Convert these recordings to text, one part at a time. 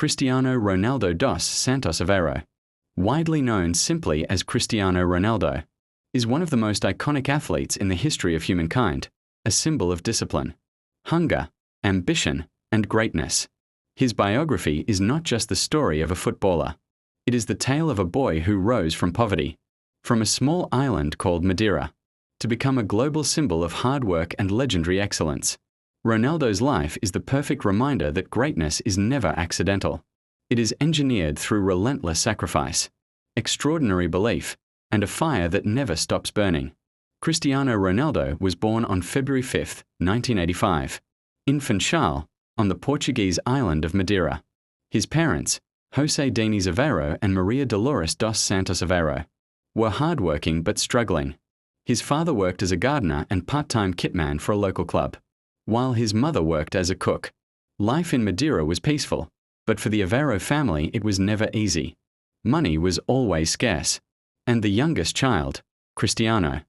Cristiano Ronaldo dos Santos Aveiro, widely known simply as Cristiano Ronaldo, is one of the most iconic athletes in the history of humankind, a symbol of discipline, hunger, ambition, and greatness. His biography is not just the story of a footballer. It is the tale of a boy who rose from poverty, from a small island called Madeira, to become a global symbol of hard work and legendary excellence. Ronaldo's life is the perfect reminder that greatness is never accidental. It is engineered through relentless sacrifice, extraordinary belief, and a fire that never stops burning. Cristiano Ronaldo was born on February 5, 1985, in Funchal, on the Portuguese island of Madeira. His parents, José Diniz Aveiro and Maria Dolores dos Santos Aveiro, were hardworking but struggling. His father worked as a gardener and part-time kitman for a local club, while his mother worked as a cook. Life in Madeira was peaceful, but for the Aveiro family it was never easy. Money was always scarce, and the youngest child, Cristiano,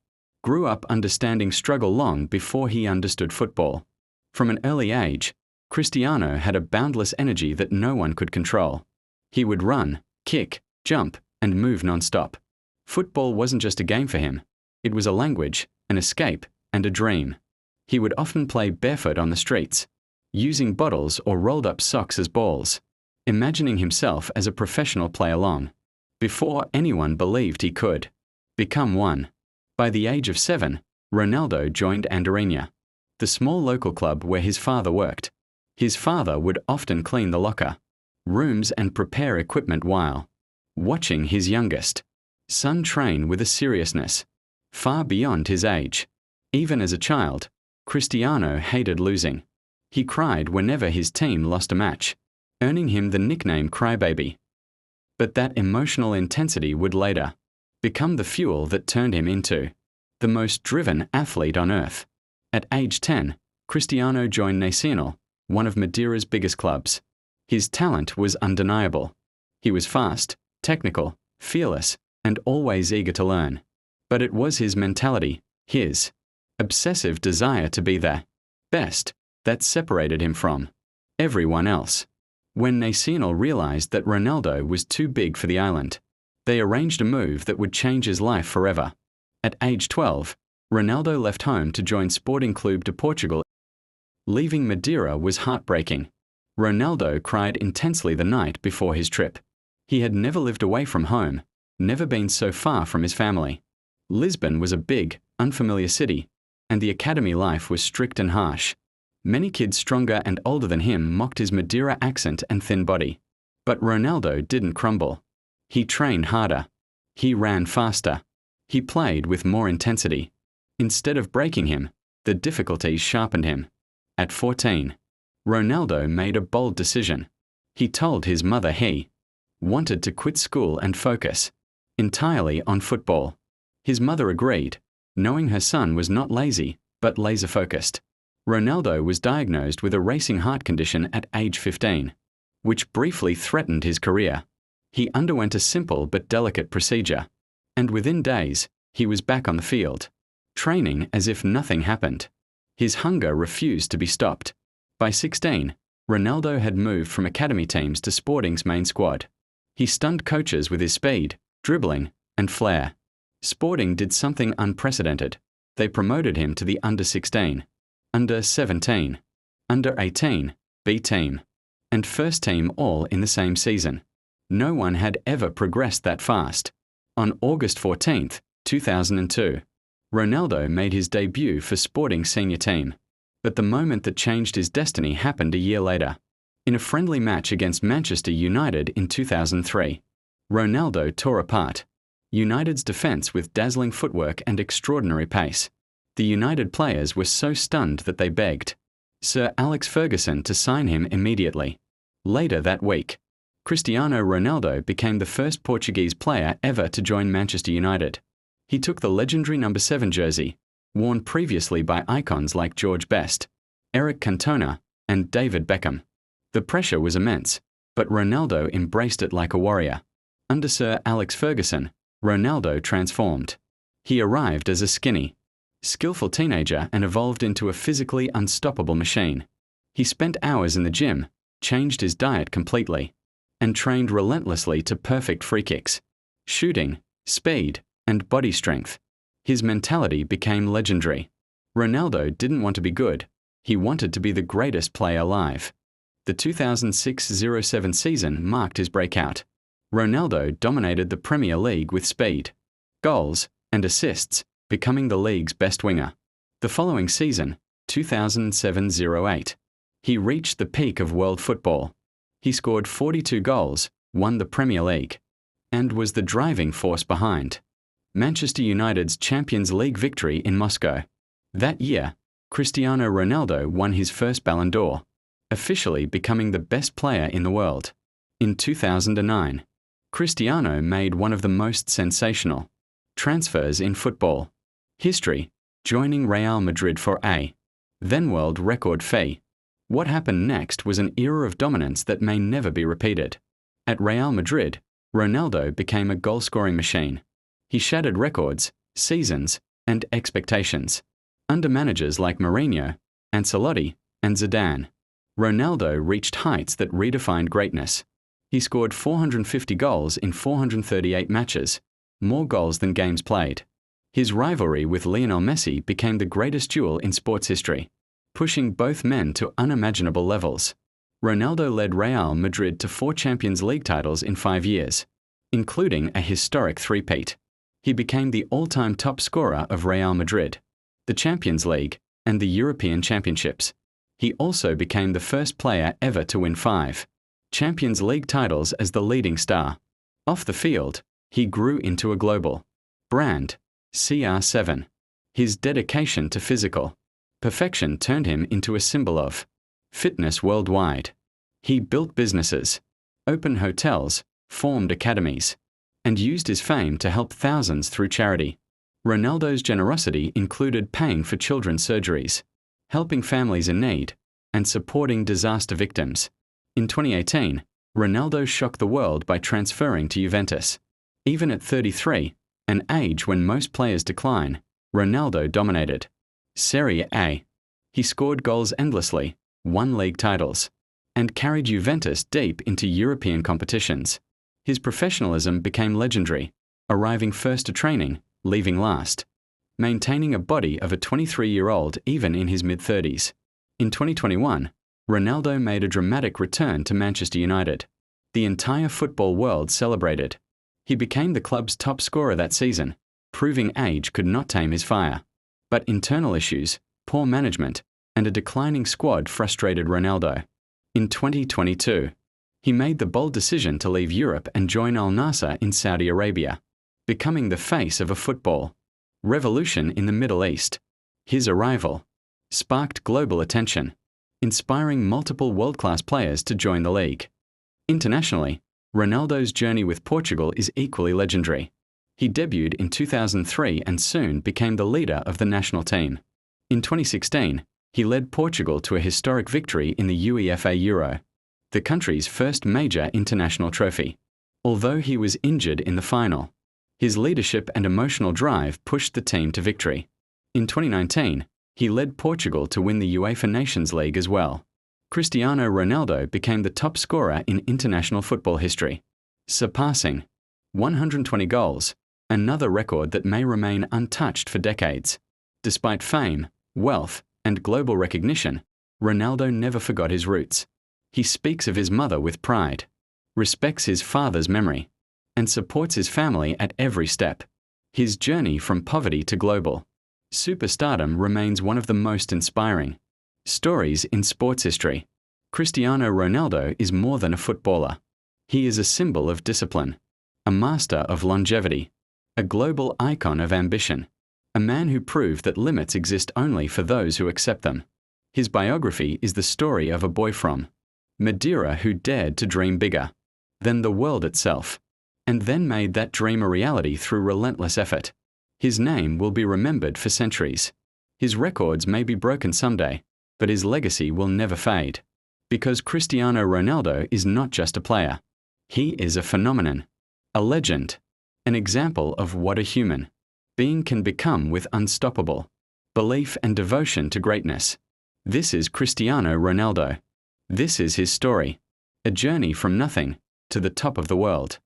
grew up understanding struggle long before he understood football. From an early age, Cristiano had a boundless energy that no one could control. He would run, kick, jump, and move non-stop. Football wasn't just a game for him. It was a language, an escape, and a dream. He would often play barefoot on the streets, using bottles or rolled-up socks as balls, imagining himself as a professional player long, before anyone believed he could become one. By the age of 7, Ronaldo joined Andorinha, the small local club where his father worked. His father would often clean the locker rooms and prepare equipment while watching his youngest son train with a seriousness far beyond his age. Even as a child, Cristiano hated losing. He cried whenever his team lost a match, earning him the nickname Crybaby. But that emotional intensity would later become the fuel that turned him into the most driven athlete on earth. At age 10, Cristiano joined Nacional, one of Madeira's biggest clubs. His talent was undeniable. He was fast, technical, fearless, and always eager to learn. But it was his mentality, his obsessive desire to be the best, that separated him from everyone else. When Nacional realized that Ronaldo was too big for the island, they arranged a move that would change his life forever. At age 12, Ronaldo left home to join Sporting Clube de Portugal. Leaving Madeira was heartbreaking. Ronaldo cried intensely the night before his trip. He had never lived away from home, never been so far from his family. Lisbon was a big, unfamiliar city, and the academy life was strict and harsh. Many kids stronger and older than him mocked his Madeira accent and thin body. But Ronaldo didn't crumble. He trained harder. He ran faster. He played with more intensity. Instead of breaking him, the difficulties sharpened him. At 14, Ronaldo made a bold decision. He told his mother he wanted to quit school and focus entirely on football. His mother agreed, knowing her son was not lazy, but laser-focused. Ronaldo was diagnosed with a racing heart condition at age 15, which briefly threatened his career. He underwent a simple but delicate procedure, and within days, he was back on the field, training as if nothing happened. His hunger refused to be stopped. By 16, Ronaldo had moved from academy teams to Sporting's main squad. He stunned coaches with his speed, dribbling, and flair. Sporting did something unprecedented. They promoted him to the under-16, under-17, under-18, B team, and first team all in the same season. No one had ever progressed that fast. On August 14, 2002, Ronaldo made his debut for Sporting's senior team. But the moment that changed his destiny happened a year later. In a friendly match against Manchester United in 2003, Ronaldo tore apart United's defence with dazzling footwork and extraordinary pace. The United players were so stunned that they begged Sir Alex Ferguson to sign him immediately. Later that week, Cristiano Ronaldo became the first Portuguese player ever to join Manchester United. He took the legendary number 7 jersey, worn previously by icons like George Best, Eric Cantona, and David Beckham. The pressure was immense, but Ronaldo embraced it like a warrior. Under Sir Alex Ferguson, Ronaldo transformed. He arrived as a skinny, skillful teenager and evolved into a physically unstoppable machine. He spent hours in the gym, changed his diet completely, and trained relentlessly to perfect free kicks, shooting, speed, and body strength. His mentality became legendary. Ronaldo didn't want to be good. He wanted to be the greatest player alive. The 2006-07 season marked his breakout. Ronaldo dominated the Premier League with speed, goals, and assists, becoming the league's best winger. The following season, 2007-08, he reached the peak of world football. He scored 42 goals, won the Premier League, and was the driving force behind Manchester United's Champions League victory in Moscow. That year, Cristiano Ronaldo won his first Ballon d'Or, officially becoming the best player in the world. In 2009, Cristiano made one of the most sensational transfers in football history, joining Real Madrid for a then-world record fee. What happened next was an era of dominance that may never be repeated. At Real Madrid, Ronaldo became a goal-scoring machine. He shattered records, seasons, and expectations. Under managers like Mourinho, Ancelotti, and Zidane, Ronaldo reached heights that redefined greatness. He scored 450 goals in 438 matches, more goals than games played. His rivalry with Lionel Messi became the greatest duel in sports history, pushing both men to unimaginable levels. Ronaldo led Real Madrid to 4 Champions League titles in 5 years, including a historic three-peat. He became the all-time top scorer of Real Madrid, the Champions League, and the European Championships. He also became the first player ever to win 5 Champions League titles as the leading star. Off the field, he grew into a global brand, CR7. His dedication to physical perfection turned him into a symbol of fitness worldwide. He built businesses, opened hotels, formed academies, and used his fame to help thousands through charity. Ronaldo's generosity included paying for children's surgeries, helping families in need, and supporting disaster victims. In 2018, Ronaldo shocked the world by transferring to Juventus. Even at 33, an age when most players decline, Ronaldo dominated Serie A. He scored goals endlessly, won league titles, and carried Juventus deep into European competitions. His professionalism became legendary, arriving first to training, leaving last, maintaining a body of a 23-year-old even in his mid-30s. In 2021, Ronaldo made a dramatic return to Manchester United. The entire football world celebrated. He became the club's top scorer that season, proving age could not tame his fire. But internal issues, poor management, and a declining squad frustrated Ronaldo. In 2022, he made the bold decision to leave Europe and join Al Nassr in Saudi Arabia, becoming the face of a football revolution in the Middle East. His arrival sparked global attention, inspiring multiple world-class players to join the league. Internationally, Ronaldo's journey with Portugal is equally legendary. He debuted in 2003 and soon became the leader of the national team. In 2016, he led Portugal to a historic victory in the UEFA Euro, the country's first major international trophy. Although he was injured in the final, his leadership and emotional drive pushed the team to victory. In 2019, he led Portugal to win the UEFA Nations League as well. Cristiano Ronaldo became the top scorer in international football history, surpassing 120 goals, another record that may remain untouched for decades. Despite fame, wealth, and global recognition, Ronaldo never forgot his roots. He speaks of his mother with pride, respects his father's memory, and supports his family at every step. His journey from poverty to global superstardom remains one of the most inspiring stories in sports history. Cristiano Ronaldo is more than a footballer. He is a symbol of discipline, a master of longevity, a global icon of ambition, a man who proved that limits exist only for those who accept them. His biography is the story of a boy from Madeira who dared to dream bigger than the world itself, and then made that dream a reality through relentless effort. His name will be remembered for centuries. His records may be broken someday, but his legacy will never fade. Because Cristiano Ronaldo is not just a player. He is a phenomenon, a legend, an example of what a human being can become with unstoppable belief and devotion to greatness. This is Cristiano Ronaldo. This is his story, a journey from nothing to the top of the world.